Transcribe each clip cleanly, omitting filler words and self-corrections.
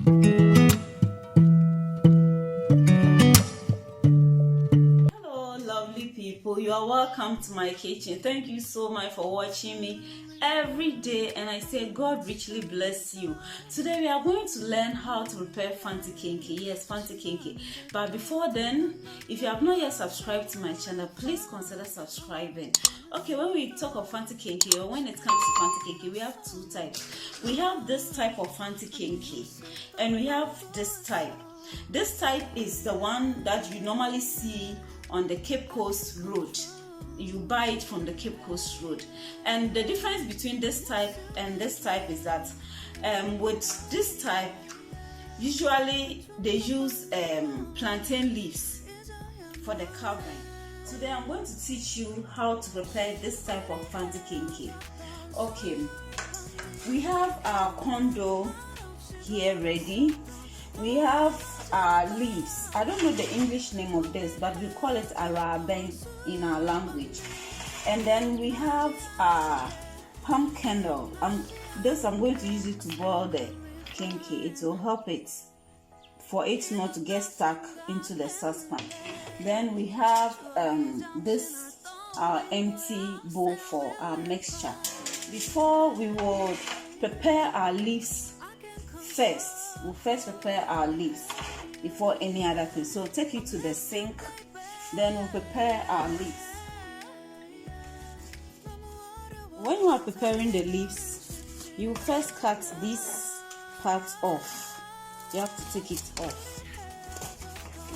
Hello lovely people, you are welcome to my kitchen. Thank you so much for watching me every day, and I say God richly bless you. Today we are going to learn how to prepare Fante Kenkey. Yes, Fante Kenkey. But before then, if you have not yet subscribed to my channel, please consider subscribing. Okay, when we talk of Fante Kenkey, or when it comes to Fante Kenkey, we have two types. We have this type of Fante Kenkey, and we have this type. This type is the one that you normally see on the Cape Coast Road. You buy it from the Cape Coast Road. And the difference between this type and this type is that with this type, usually they use plantain leaves for the covering. Today I'm going to teach you how to prepare this type of Fante Kenkey. Okay, we have our condo here ready. We have our leaves. I don't know the English name of this, but we call it araben in our language. And then we have our palm kernel. I'm going to use it to boil the kenkey. It will help it for it not to get stuck into the saucepan. Then we have this our empty bowl for our mixture. Before we will prepare our leaves we'll first prepare our leaves before any other thing. So take it to the sink, then we'll prepare our leaves. When you are preparing the leaves, you first cut this part off. You have to take it off.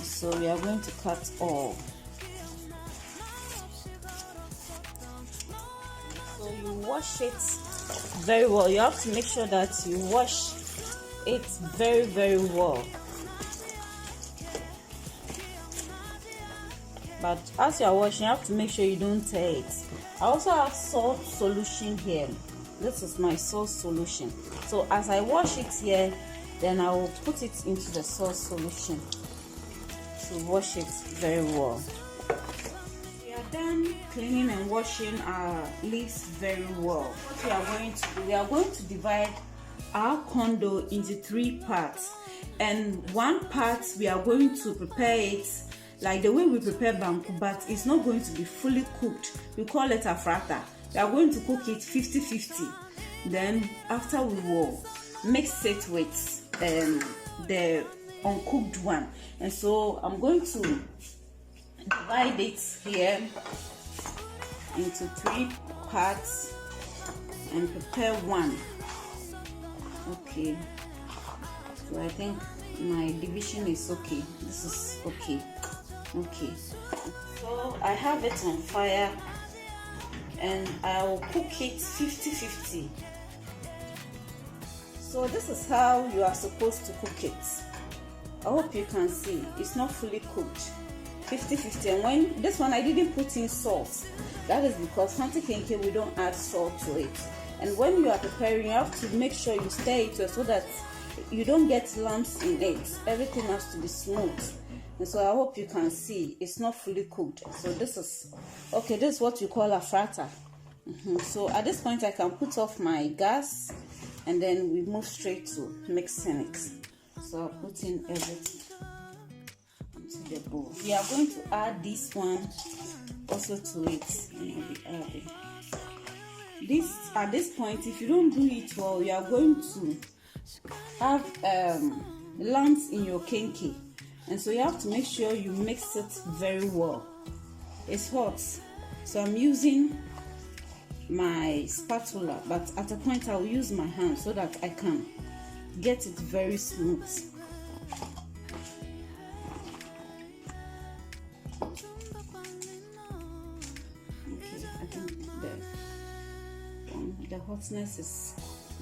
So we are going to cut all. So you wash it very well. You have to make sure that you wash it very, very well. But as you are washing, you have to make sure you don't tear it. I also have salt solution here. This is my salt solution. So as I wash it here, then I will put it into the salt solution to wash it very well. We are done cleaning and washing our leaves very well. What we are going to do, we are going to divide our condo into 3 parts, and one part we are going to prepare it like the way we prepare banku, but it's not going to be fully cooked. We call it a frata. We are going to cook it 50-50. Then after we will mix it with the uncooked one, and so I'm going to divide it here into 3 parts and prepare one. Okay, so I think my division is okay. This is okay. Okay, so I have it on fire and I will cook it 50-50. So this is how you are supposed to cook it. I hope you can see it's not fully cooked. 50-50. And when this one I didn't put in salt, that is because Fante Kenkey we don't add salt to it. And when you are preparing, you have to make sure you stir it so that you don't get lumps in it. Everything has to be smooth. And so I hope you can see it's not fully cooked. So this is okay. This is what you call a frata. So at this point I can put off my gas, and then we move straight to mixing it. So I'll put in everything into the bowl. We are going to add this one also to it, and I'll be adding this. At this point, if you don't do it well, you are going to have lumps in your kenkey, and so you have to make sure you mix it very well. It's hot, so I'm using my spatula, but at a point I will use my hand so that I can get it very smooth. Okay, I think the hotness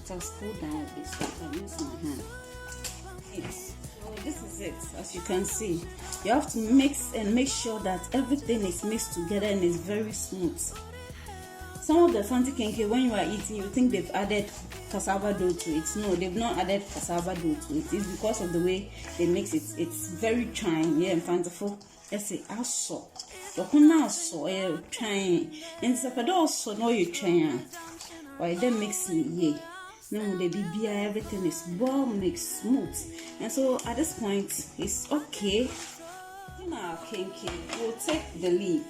it has cooled down a bit, so I can use my hand. Yes. So this is it. As you can see, you have to mix and make sure that everything is mixed together and is very smooth. Some of the Fante Kenkey, when you are eating, you think they've added cassava dough to it. No, they've not added cassava dough to it. It's because of the way they mix it. It's very trying, yeah, and fanciful. Let's say, aso. You're trying, and Sapado so no you trying. Why they mix me, yeah. No, the BBI, everything is well mixed, smooth. And so at this point, it's okay. In our kinky, we'll take the leaf.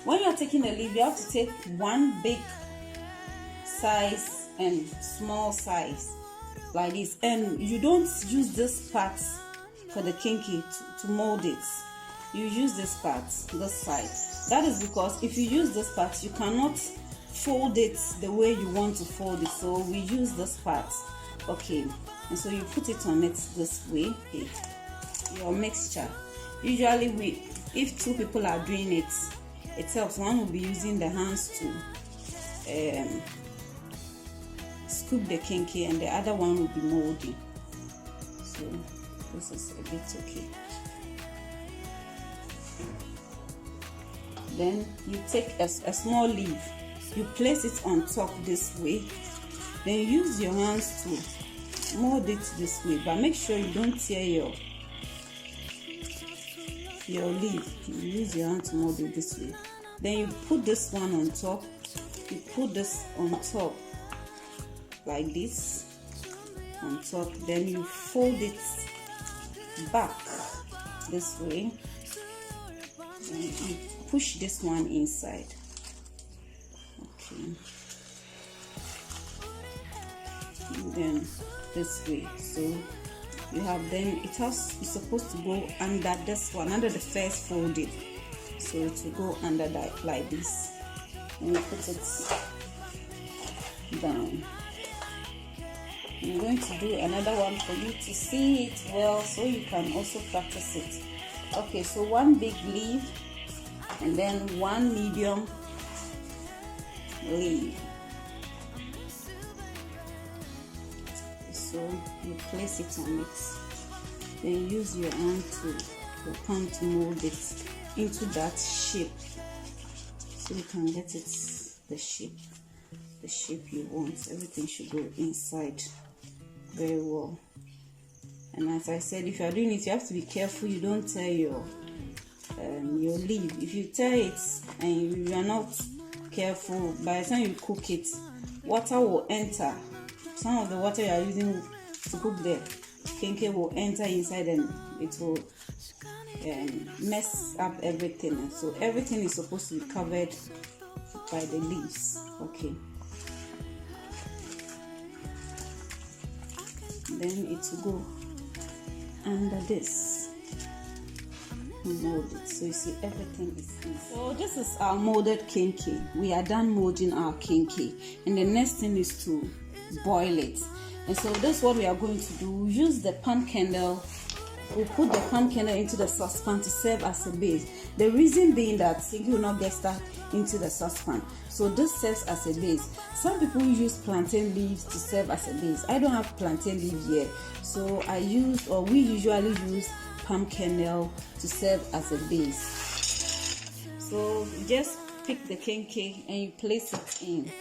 When you're taking the leaf, you have to take one big size and small size like this. And you don't use this part for the kinky to mold it. You use this part, this side. That is because if you use this part, you cannot fold it the way you want to fold it, so we use this part. Okay, and so you put it on it this way. Okay. Your mixture, usually if two people are doing it, it helps. One will be using the hands to scoop the kinky, and the other one will be molding. So this is a bit okay. Then you take a small leaf, you place it on top this way, then use your hands to mold it this way, but make sure you don't tear your leaf. You use your hand to mold it this way. Then you put this one on top, you put this on top like this on top, then you fold it back this way, and you push this one inside. Okay, and then this way. So you have, then it's supposed to go under this one, under the first folding. So it will go under that like this, and you put it down. I'm going to do another one for you to see it well, so you can also practice it. Okay, so one big leaf and then one medium leaf. So you place it on it, then use your hand to palm to mold it into that shape, so you can get it the shape you want. Everything should go inside very well. And as I said, if you are doing it, you have to be careful you don't tear your leaf. If you tear it and you are not careful, by the time you cook it, water will enter. Some of the water you are using to cook the kinky will enter inside, and it will mess up everything. And so everything is supposed to be covered by the leaves. Okay, then it will go under this. Mold it, so you see everything is in. So this is our molded kinky. We are done molding our kinky, and the next thing is to boil it. And so this is what we are going to do. We use the palm kernel. We'll put the palm kernel into the saucepan to serve as a base. The reason being that kinky will not get stuck into the saucepan, so this serves as a base. Some people use plantain leaves to serve as a base. I don't have plantain leaves here, so we usually use palm kernel to serve as a base. So you just pick the kinky and you place it in.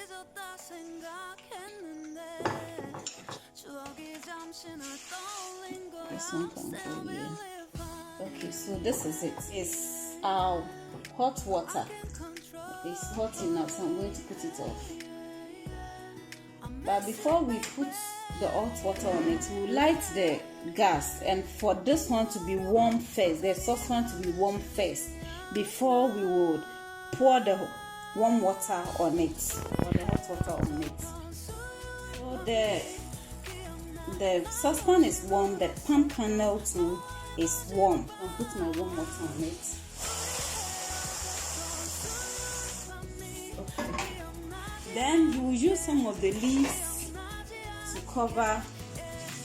This one can go here. Okay, so this is it. It's our hot water. It's hot enough, so I'm going to put it off. But before we put the hot water on it, we'll light the gas, and for this one to be warm first, the saucepan to be warm first, before we would pour the warm water on it, or the hot water on it. So the saucepan is warm, the palm kernel too is warm. I'll put my warm water on it. Okay. Then you will use some of the leaves to cover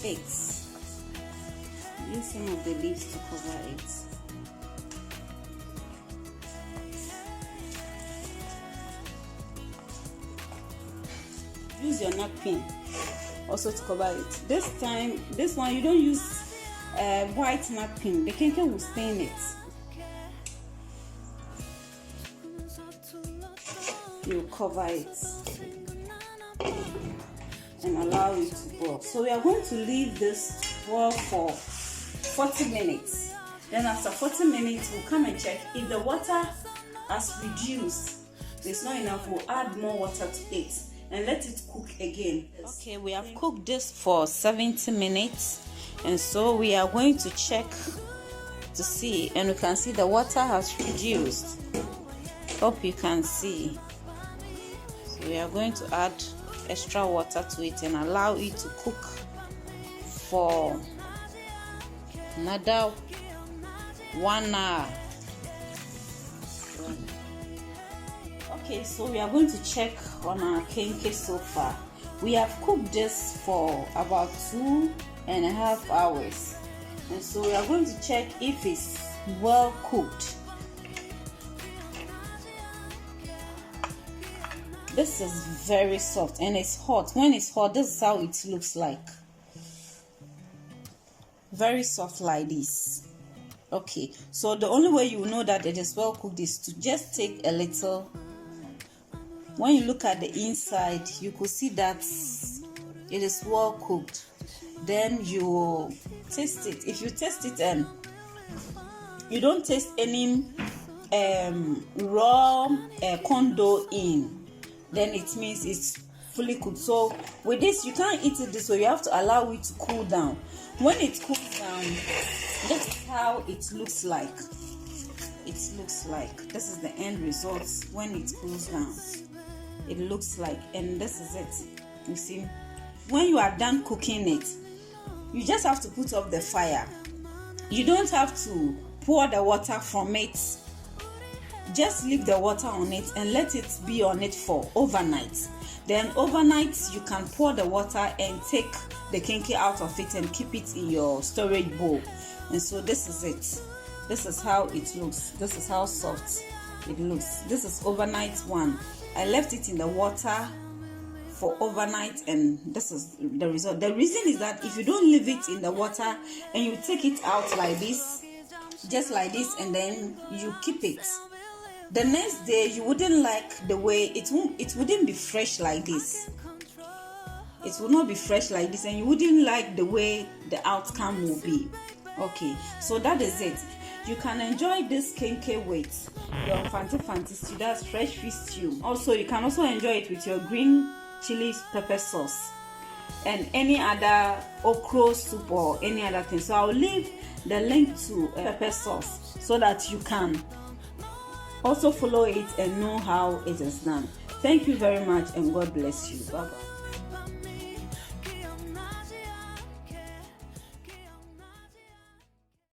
it. Use some of the leaves to cover it. Use your napkin also to cover it. This one you don't use white napkin. The kinky will stain it. You cover it and allow it to boil. So we are going to leave this to boil for 40 minutes. Then after 40 minutes, we'll come and check. If the water has reduced, there's not enough, we'll add more water to it. and let it cook again. Okay, we have cooked this for 70 minutes, and so we are going to check to see, and you can see the water has reduced. Hope you can see. So we are going to add extra water to it and allow it to cook for another 1 hour. Okay, so we are going to check on our kenkey so far. We have cooked this for about 2.5 hours, and so we are going to check if it's well cooked. This is very soft and it's hot. When it's hot, this is how it looks like. Very soft like this. Okay, so the only way you will know that it is well cooked is to just take a little. When you look at the inside, you could see that it is well cooked. Then you taste it. If you taste it and you don't taste any raw corn dough in, then it means it's fully cooked. So with this, you can't eat it this way. You have to allow it to cool down. When it cools down, this is how it looks like. It looks like this is the end result when it cools down. It looks like, and this is it. You see, when you are done cooking it, you just have to put off the fire. You don't have to pour the water from it. Just leave the water on it and let it be on it for overnight. Then overnight you can pour the water and take the kenkey out of it and keep it in your storage bowl. And so this is it. This is how it looks. This is how soft it looks. This is overnight one. I left it in the water for overnight, and this is the result. The reason is that if you don't leave it in the water and you take it out like this, just like this, and then you keep it, the next day you wouldn't like the way it wouldn't be fresh like this. It will not be fresh like this, and you wouldn't like the way the outcome will be. Okay, so that is it. You can enjoy this kenkey with your fanty stew, that's fresh fish stew. Also, you can also enjoy it with your green chili pepper sauce and any other okra soup or any other thing. So I'll leave the link to pepper sauce so that you can also follow it and know how it is done. Thank you very much, and God bless you. Bye bye.